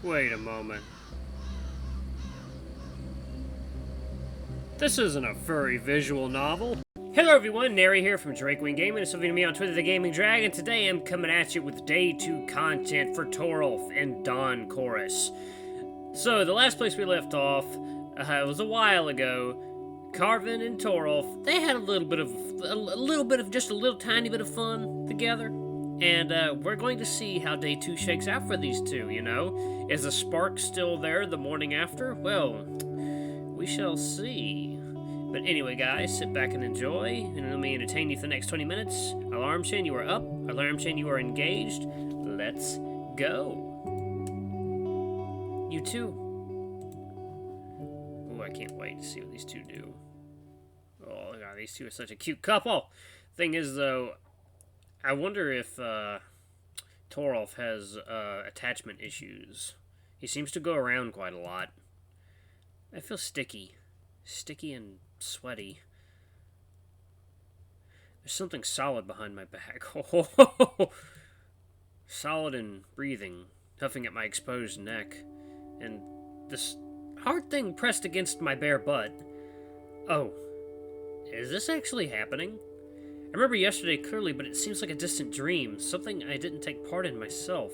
Wait a moment. This isn't a furry visual novel. Hello everyone, Nary here from Drakewing Gaming, and something to me on Twitter, The Gaming Dragon. Today I'm coming at you with Day 2 content for Torulf and Dawn Chorus. So, the last place we left off, it was a while ago. Carvin and Torulf, they had a little bit of just a little tiny bit of fun together. And we're going to see how Day 2 shakes out for these two, you know? Is the spark still there the morning after? Well, we shall see. But anyway, guys, sit back and enjoy, and let me entertain you for the next 20 minutes. Alarm chain, you are up. Alarm chain, you are engaged. Let's go. You too. Oh, I can't wait to see what these two do. Oh, God, these two are such a cute couple. Thing is, though, I wonder if Torulf has attachment issues. He seems to go around quite a lot. I feel sticky. Sticky and sweaty. There's something solid behind my back. Solid and breathing, huffing at my exposed neck. And this hard thing pressed against my bare butt. Oh, is this actually happening? I remember yesterday clearly, but it seems like a distant dream, something I didn't take part in myself.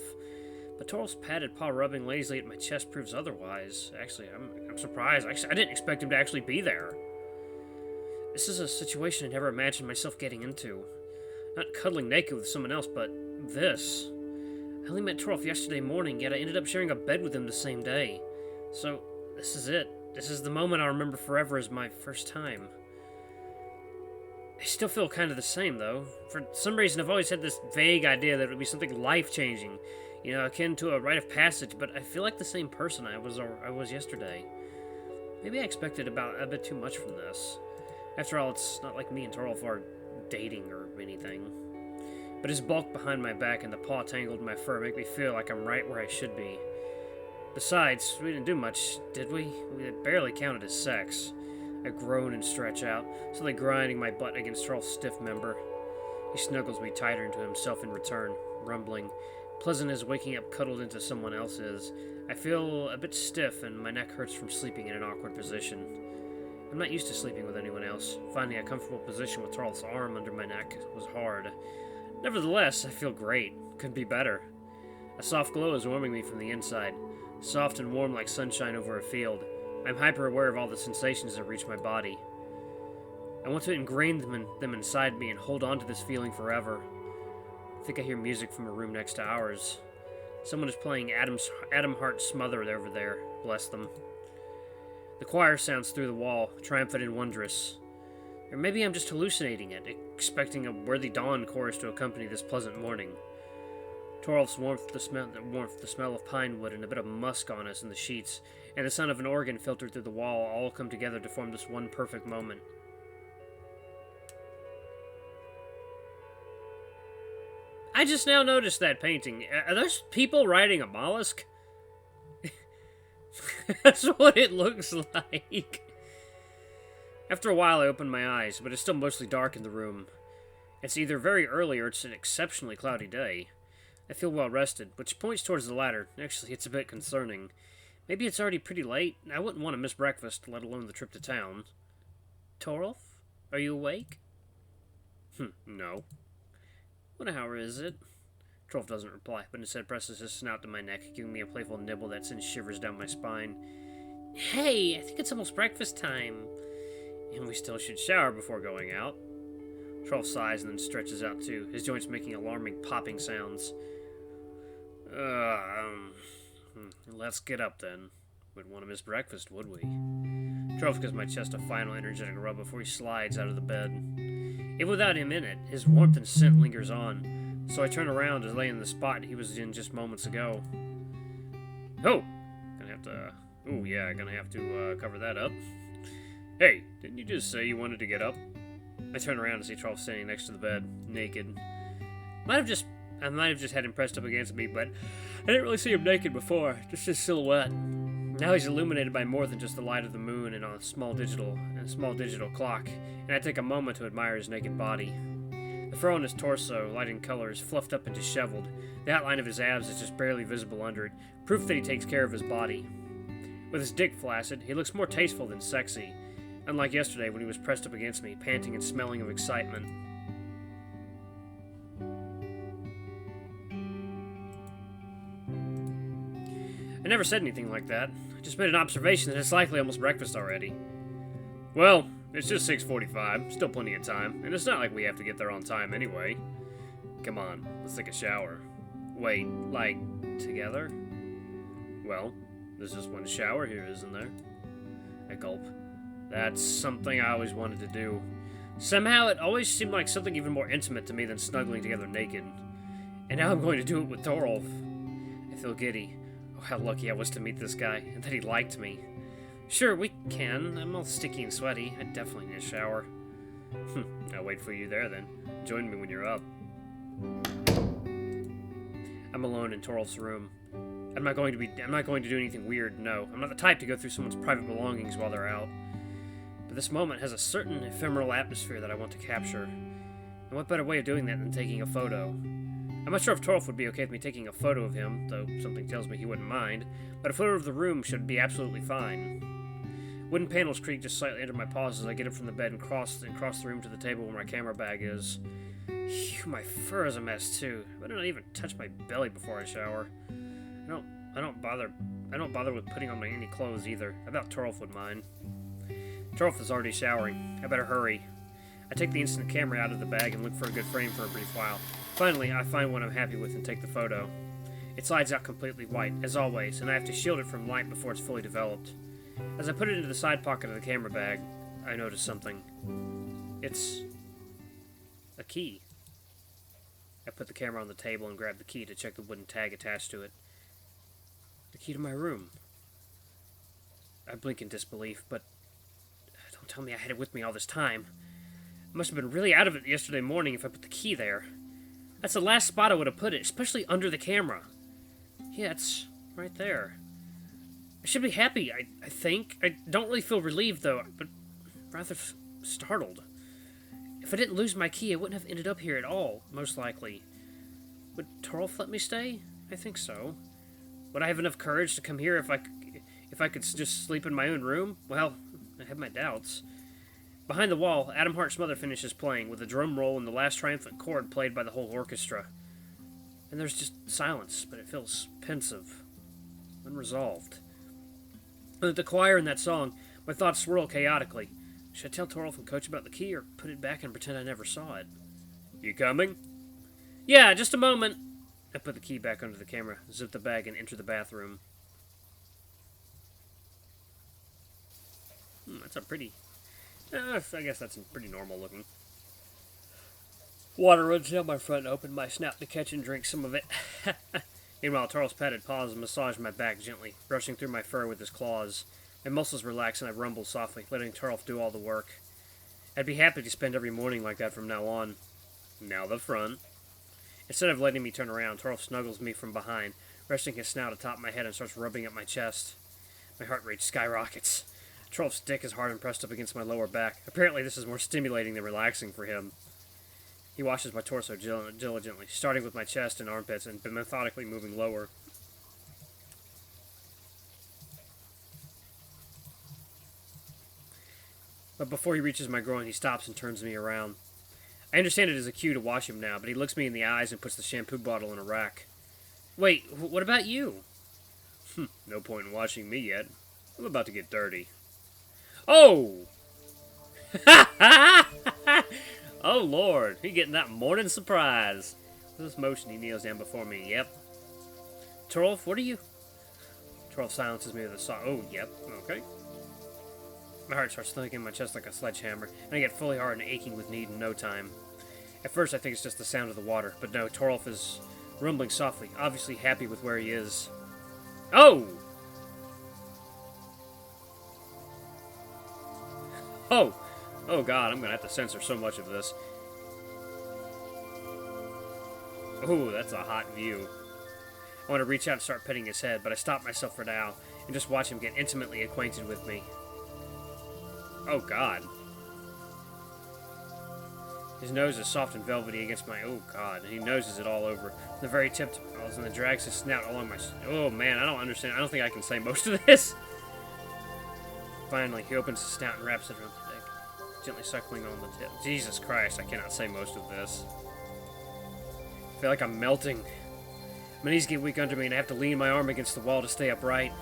But Toralf's padded paw rubbing lazily at my chest proves otherwise. Actually, I'm surprised. I didn't expect him to actually be there. This is a situation I never imagined myself getting into. Not cuddling naked with someone else, but this. I only met Torulf yesterday morning, yet I ended up sharing a bed with him the same day. So, this is it. This is the moment I'll remember forever as my first time. I still feel kind of the same, though. For some reason, I've always had this vague idea that it would be something life-changing. You know, akin to a rite of passage, but I feel like the same person I was yesterday. Maybe I expected a bit too much from this. After all, it's not like me and Torulf are dating or anything. But his bulk behind my back and the paw tangled in my fur make me feel like I'm right where I should be. Besides, we didn't do much, did we? We barely counted as sex. I groan and stretch out, slowly grinding my butt against Torulf's stiff member. He snuggles me tighter into himself in return, rumbling. Pleasant as waking up cuddled into someone else's. I feel a bit stiff and my neck hurts from sleeping in an awkward position. I'm not used to sleeping with anyone else. Finding a comfortable position with Torulf's arm under my neck was hard. Nevertheless, I feel great. Couldn't be better. A soft glow is warming me from the inside. Soft and warm like sunshine over a field. I'm hyper-aware of all the sensations that reach my body. I want to ingrain them inside me and hold on to this feeling forever. I think I hear music from a room next to ours. Someone is playing Adam Hart's Smother over there. Bless them. The choir sounds through the wall, triumphant and wondrous. Or maybe I'm just hallucinating it, expecting a worthy dawn chorus to accompany this pleasant morning. Torulf's warmth, the smell of pine wood, and a bit of musk on us in the sheets, and the sound of an organ filtered through the wall all come together to form this one perfect moment. I just now noticed that painting. Are those people riding a mollusk? That's what it looks like. After a while, I open my eyes, but it's still mostly dark in the room. It's either very early or it's an exceptionally cloudy day. I feel well rested, which points towards the latter. Actually, it's a bit concerning. Maybe it's already pretty late. I wouldn't want to miss breakfast, let alone the trip to town. Torulf? Are you awake? No. What hour is it? Torulf doesn't reply, but instead presses his snout to my neck, giving me a playful nibble that sends shivers down my spine. Hey, I think it's almost breakfast time. And we still should shower before going out. Torulf sighs and then stretches out too, his joints making alarming popping sounds. Let's get up then. Wouldn't want to miss breakfast, would we? Torulf gives my chest a final energetic rub before he slides out of the bed. Even without him in it, his warmth and scent lingers on, so I turn around to lay in the spot he was in just moments ago. Oh! Gonna have to cover that up. Hey, didn't you just say you wanted to get up? I turn around to see Torulf standing next to the bed, naked. I might have just had him pressed up against me, but I didn't really see him naked before, just his silhouette. Now he's illuminated by more than just the light of the moon and a small digital clock, and I take a moment to admire his naked body. The fur on his torso, light in color, is fluffed up and disheveled. The outline of his abs is just barely visible under it, proof that he takes care of his body. With his dick flaccid, he looks more tasteful than sexy, unlike yesterday when he was pressed up against me, panting and smelling of excitement. I never said anything like that. I just made an observation that it's likely almost breakfast already. Well, it's just 6:45, still plenty of time, and it's not like we have to get there on time anyway. Come on, let's take a shower. Wait, like, together? Well, there's just one shower here, isn't there? I gulp. That's something I always wanted to do. Somehow it always seemed like something even more intimate to me than snuggling together naked. And now I'm going to do it with Torulf. I feel giddy. Oh, how lucky I was to meet this guy, and that he liked me. Sure, we can. I'm all sticky and sweaty. I definitely need a shower. I'll wait for you there, then. Join me when you're up. I'm alone in Torulf's room. I'm not going to do anything weird, no. I'm not the type to go through someone's private belongings while they're out. But this moment has a certain ephemeral atmosphere that I want to capture. And what better way of doing that than taking a photo? I'm not sure if Torulf would be okay with me taking a photo of him, though something tells me he wouldn't mind, but a photo of the room should be absolutely fine. Wooden panels creak just slightly under my paws as I get up from the bed and cross the room to the table where my camera bag is. Phew, my fur is a mess too. I better not even touch my belly before I shower. I don't bother with putting on any clothes either. I doubt Torulf would mind. Torulf is already showering. I better hurry. I take the instant camera out of the bag and look for a good frame for a brief while. Finally, I find one I'm happy with and take the photo. It slides out completely white, as always, and I have to shield it from light before it's fully developed. As I put it into the side pocket of the camera bag, I notice something. It's a key. I put the camera on the table and grab the key to check the wooden tag attached to it. The key to my room. I blink in disbelief, but don't tell me I had it with me all this time. I must have been really out of it yesterday morning if I put the key there. That's the last spot I would have put it, especially under the camera. Yeah, it's right there. I should be happy, I think. I don't really feel relieved, though, but rather startled. If I didn't lose my key, I wouldn't have ended up here at all, most likely. Would Torulf let me stay? I think so. Would I have enough courage to come here if I could just sleep in my own room? Well, I have my doubts. Behind the wall, Adam Hart's mother finishes playing, with a drum roll and the last triumphant chord played by the whole orchestra. And there's just silence, but it feels pensive, unresolved. And at the choir in that song, my thoughts swirl chaotically. Should I tell Torulf and Coach about the key, or put it back and pretend I never saw it? You coming? Yeah, just a moment. I put the key back under the camera, zip the bag, and enter the bathroom. That's a pretty... I guess that's pretty normal looking. Water runs down my front and open my snout to catch and drink some of it. Meanwhile, Torulf's patted paws massage my back gently, brushing through my fur with his claws. My muscles relax and I rumble softly, letting Torulf do all the work. I'd be happy to spend every morning like that from now on. Now the front. Instead of letting me turn around, Torulf snuggles me from behind, resting his snout atop my head and starts rubbing at my chest. My heart rate skyrockets. Torulf's dick is hard and pressed up against my lower back. Apparently this is more stimulating than relaxing for him. He washes my torso diligently, starting with my chest and armpits and methodically moving lower. But before he reaches my groin, he stops and turns me around. I understand it as a cue to wash him now, but he looks me in the eyes and puts the shampoo bottle in a rack. Wait, what about you? No point in washing me yet. I'm about to get dirty. Oh! Oh, Lord. He getting that morning surprise. With this motion, he kneels down before me. Yep. Torulf, what are you... Torulf silences me with a soft... Oh, yep. Okay. My heart starts thumping in my chest like a sledgehammer, and I get fully hard and aching with need in no time. At first, I think it's just the sound of the water, but no, Torulf is rumbling softly, obviously happy with where he is. Oh! Oh! Oh god, I'm gonna have to censor so much of this. Oh, that's a hot view. I want to reach out and start petting his head, but I stop myself for now, and just watch him get intimately acquainted with me. Oh god. His nose is soft and velvety against my... Oh, God. And he noses it all over. The very tip to my nose, and then drags his snout along my... Oh, man, I don't understand. I don't think I can say most of this. Finally, he opens his snout and wraps it around the neck, gently suckling on the tip. Jesus Christ, I cannot say most of this. I feel like I'm melting. My knees get weak under me, and I have to lean my arm against the wall to stay upright.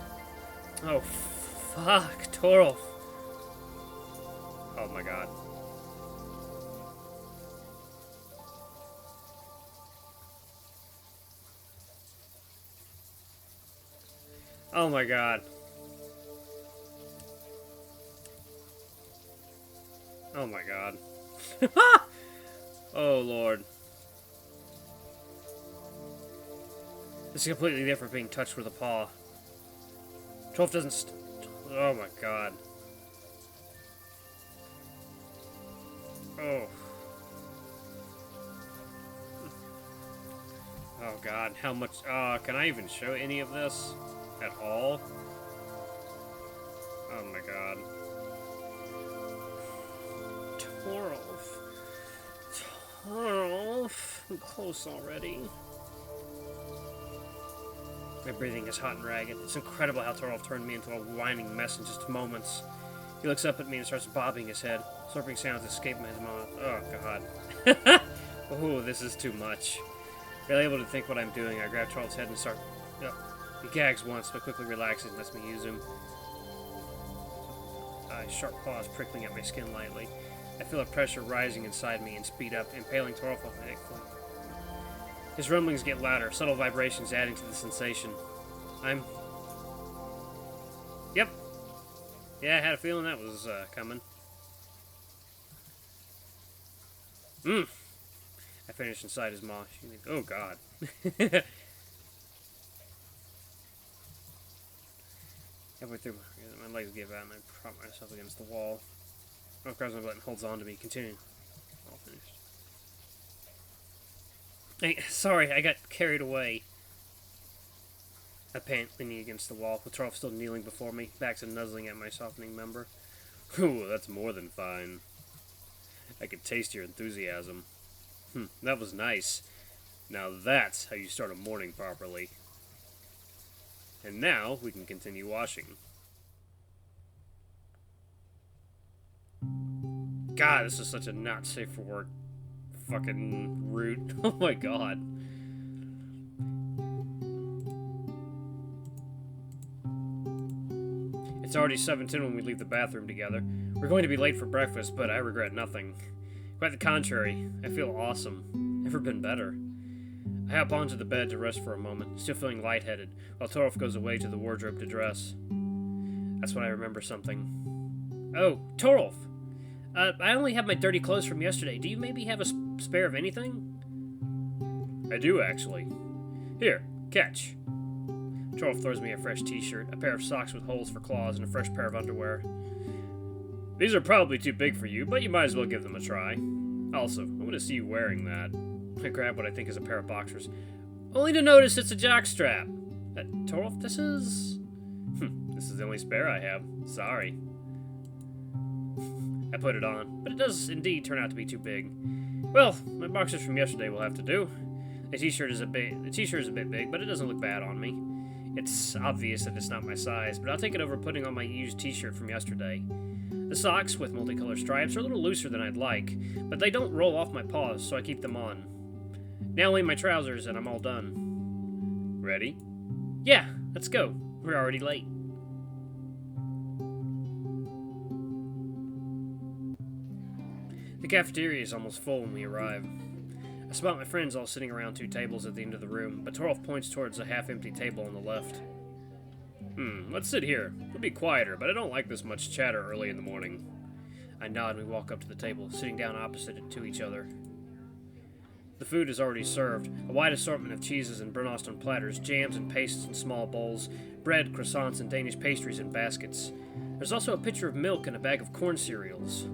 Oh, fuck. Torulf. Oh, my God. Oh my God. Oh my God. Oh Lord. This is completely different being touched with a paw. Torulf doesn't oh my God. Oh. Oh God, how much can I even show any of this? At all? Oh my God. Torulf. Torulf. I'm close already. My breathing is hot and ragged. It's incredible how Torulf turned me into a whining mess in just moments. He looks up at me and starts bobbing his head. Slurping sounds escape his mouth. Oh God. Oh, this is too much. Barely able to think what I'm doing, I grab Torulf's head and start... He gags once, but quickly relaxes and lets me use him. Sharp claws prickling at my skin lightly. I feel a pressure rising inside me and speed up, impaling Torulf on my neck. His rumblings get louder, subtle vibrations adding to the sensation. Yep. Yeah, I had a feeling that was coming. I finished inside his maw. Oh, God. Halfway through, my legs give out and I prop myself against the wall. Torulf grabs my butt and holds on to me, continuing. All finished. Hey, sorry, I got carried away. I pant, leaning against the wall, with Torulf still kneeling before me, back to nuzzling at my softening member. Ooh, that's more than fine. I could taste your enthusiasm. That was nice. Now that's how you start a morning properly. And now, we can continue washing. God, this is such a not safe for work fucking route. Oh my God. It's already 7:10 when we leave the bathroom together. We're going to be late for breakfast, but I regret nothing. Quite the contrary. I feel awesome. Never been better. I hop onto the bed to rest for a moment, still feeling lightheaded, while Torulf goes away to the wardrobe to dress. That's when I remember something. Oh, Torulf! I only have my dirty clothes from yesterday. Do you maybe have a spare of anything? I do, actually. Here, catch. Torulf throws me a fresh t-shirt, a pair of socks with holes for claws, and a fresh pair of underwear. These are probably too big for you, but you might as well give them a try. Also, I want to see you wearing that. I grab what I think is a pair of boxers, only to notice it's a jockstrap. Torulf, this is... This is the only spare I have. Sorry. I put it on, but it does indeed turn out to be too big. Well, my boxers from yesterday will have to do. The t-shirt is a bit big, but it doesn't look bad on me. It's obvious that it's not my size, but I'll take it over putting on my used t-shirt from yesterday. The socks, with multicolored stripes, are a little looser than I'd like, but they don't roll off my paws, so I keep them on. Now only my trousers, and I'm all done. Ready? Yeah, let's go. We're already late. The cafeteria is almost full when we arrive. I spot my friends all sitting around two tables at the end of the room, but Torulf points towards a half-empty table on the left. Let's sit here. It'll be quieter, but I don't like this much chatter early in the morning. I nod and we walk up to the table, sitting down opposite to each other. The food is already served, a wide assortment of cheeses and burnt on platters, jams and pastes in small bowls, bread, croissants, and Danish pastries in baskets. There's also a pitcher of milk and a bag of corn cereals.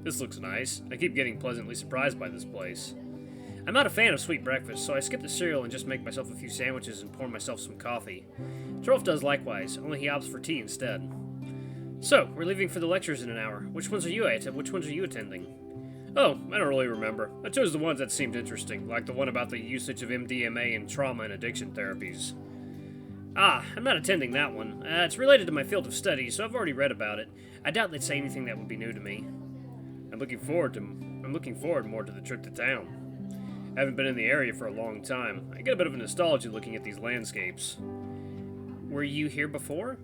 This looks nice. I keep getting pleasantly surprised by this place. I'm not a fan of sweet breakfast, so I skip the cereal and just make myself a few sandwiches and pour myself some coffee. Torulf does likewise, only he opts for tea instead. So, we're leaving for the lectures in an hour. Which ones are you attending? Oh, I don't really remember. I chose the ones that seemed interesting, like the one about the usage of MDMA in trauma and addiction therapies. Ah, I'm not attending that one. It's related to my field of study, so I've already read about it. I doubt they'd say anything that would be new to me. I'm looking forward more to the trip to town. I haven't been in the area for a long time. I get a bit of a nostalgia looking at these landscapes. Were you here before?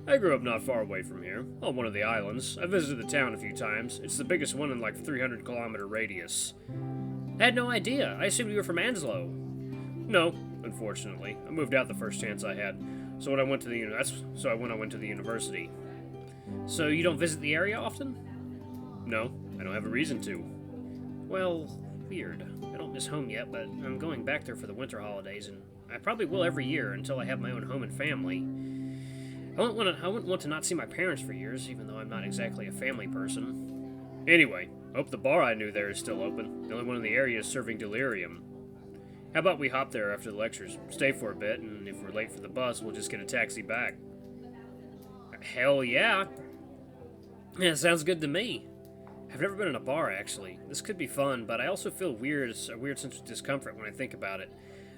I grew up not far away from here, on one of the islands. I visited the town a few times. It's the biggest one in like 300-kilometer radius. I had no idea. I assumed you were from Anslo. No, unfortunately. I moved out the first chance I had. So when I went to the university. So you don't visit the area often? No, I don't have a reason to. Well, weird. I don't miss home yet, but I'm going back there for the winter holidays, and I probably will every year until I have my own home and family. I wouldn't want to not see my parents for years, even though I'm not exactly a family person. Anyway, I hope the bar I knew there is still open. The only one in the area is serving delirium. How about we hop there after the lectures, stay for a bit, and if we're late for the bus, we'll just get a taxi back. Hell yeah! Yeah, sounds good to me. I've never been in a bar, actually. This could be fun, but I also feel a weird sense of discomfort when I think about it.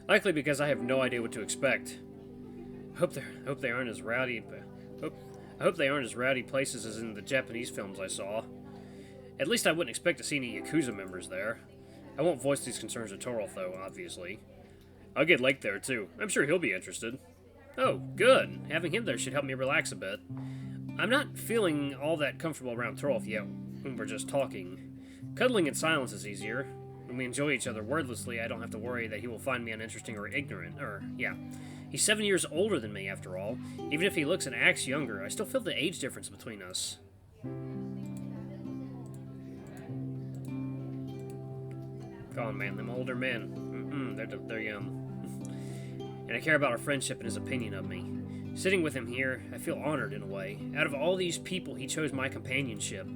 Likely because I have no idea what to expect. I hope they aren't as rowdy places as in the Japanese films I saw. At least I wouldn't expect to see any Yakuza members there. I won't voice these concerns to Torulf, though, obviously. I'll get Lake there, too. I'm sure he'll be interested. Oh, good. Having him there should help me relax a bit. I'm not feeling all that comfortable around Torulf yet when we're just talking. Cuddling in silence is easier. When we enjoy each other wordlessly, I don't have to worry that he will find me uninteresting or ignorant. He's 7 years older than me, after all. Even if he looks and acts younger, I still feel the age difference between us. Go on, man. Them older men. They're young. And I care about our friendship and his opinion of me. Sitting with him here, I feel honored in a way. Out of all these people, he chose my companionship.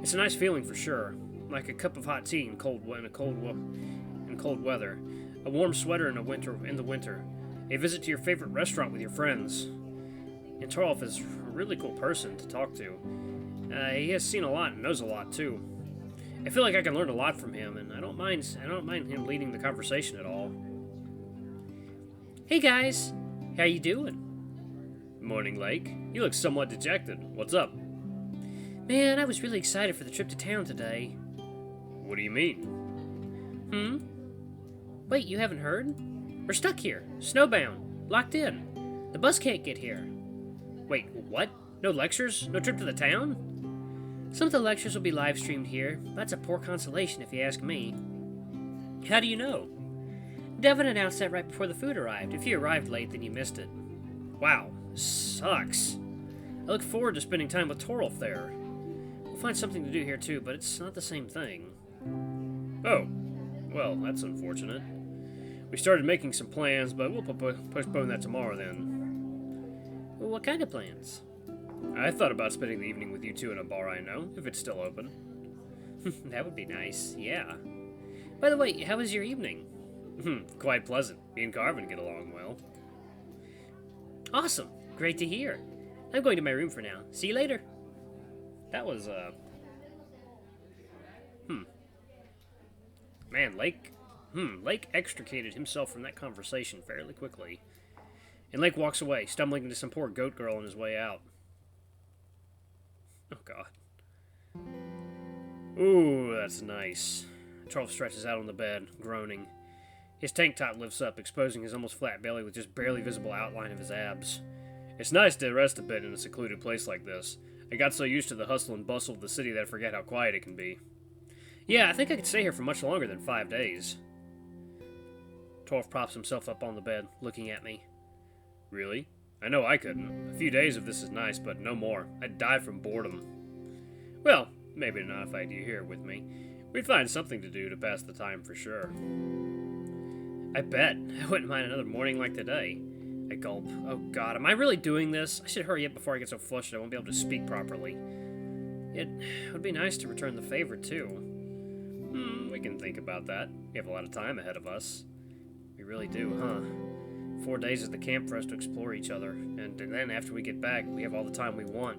It's a nice feeling for sure. Like a cup of hot tea in cold weather. A warm sweater in the winter. A visit to your favorite restaurant with your friends. And Torulf is a really cool person to talk to. He has seen a lot and knows a lot too. I feel like I can learn a lot from him, and I don't mind him leading the conversation at all. Hey guys, how you doing? Morning, Lake. You look somewhat dejected. What's up? Man, I was really excited for the trip to town today. What do you mean? Wait, you haven't heard? We're stuck here, snowbound, locked in. The bus can't get here. Wait, what? No lectures? No trip to the town? Some of the lectures will be live streamed here. That's a poor consolation if you ask me. How do you know? Devin announced that right before the food arrived. If you arrived late, then you missed it. Wow, sucks. I look forward to spending time with Torulf there. We'll find something to do here too, but it's not the same thing. Oh, well, that's unfortunate. We started making some plans, but we'll postpone that tomorrow then. Well, what kind of plans? I thought about spending the evening with you two in a bar I know, if it's still open. That would be nice, yeah. By the way, how was your evening? Quite pleasant. Me and Carvin get along well. Awesome. Great to hear. I'm going to my room for now. See you later. That was, Man, Lake extricated himself from that conversation fairly quickly. And Lake walks away, stumbling into some poor goat girl on his way out. Oh, God. Ooh, that's nice. Torulf stretches out on the bed, groaning. His tank top lifts up, exposing his almost flat belly with just barely visible outline of his abs. It's nice to rest a bit in a secluded place like this. I got so used to the hustle and bustle of the city that I forget how quiet it can be. Yeah, I think I could stay here for much longer than 5 days. Torulf props himself up on the bed, looking at me. Really? I know I couldn't. A few days of this is nice, but no more. I'd die from boredom. Well, maybe not if I had you here with me. We'd find something to do to pass the time for sure. I bet. I wouldn't mind another morning like today. I gulp. Oh God, am I really doing this? I should hurry up before I get so flushed I won't be able to speak properly. It would be nice to return the favor, too. We can think about that. We have a lot of time ahead of us. We really do, huh? 4 days is the camp for us to explore each other, and then after we get back, we have all the time we want.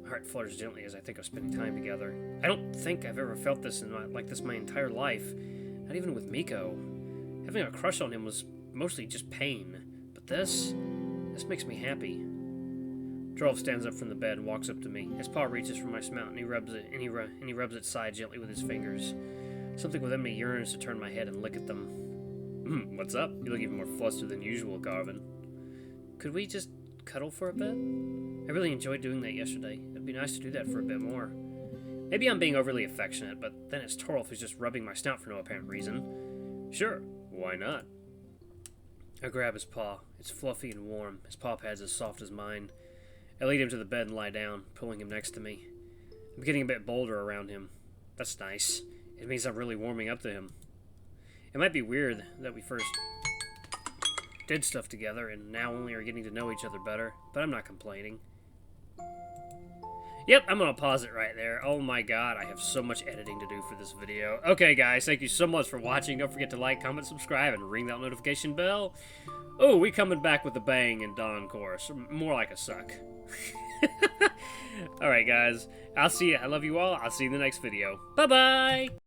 heart flutters gently as I think of spending time together. I don't think I've ever felt this like this my entire life, not even with Miko. Having a crush on him was mostly just pain, but this makes me happy. Torulf stands up from the bed and walks up to me. His paw reaches for my snout and he rubs it, and he rubs its side gently with his fingers. Something within me yearns to turn my head and lick at them. What's up? You look even more flustered than usual, Garvin. Could we just cuddle for a bit? I really enjoyed doing that yesterday. It'd be nice to do that for a bit more. Maybe I'm being overly affectionate, but then it's Torulf who's just rubbing my snout for no apparent reason. Sure, why not? I grab his paw. It's fluffy and warm. His paw pad's as soft as mine. I lead him to the bed and lie down, pulling him next to me. I'm getting a bit bolder around him. That's nice. It means I'm really warming up to him. It might be weird that we first did stuff together and now only are getting to know each other better, but I'm not complaining. Yep, I'm gonna pause it right there. Oh my god, I have so much editing to do for this video. Okay guys, thank you so much for watching. Don't forget to like, comment, subscribe, and ring that notification bell. Oh, we coming back with a bang in Dawn Chorus. More like a suck. Alright guys, I'll see you. I love you all. I'll see you in the next video. Bye-bye!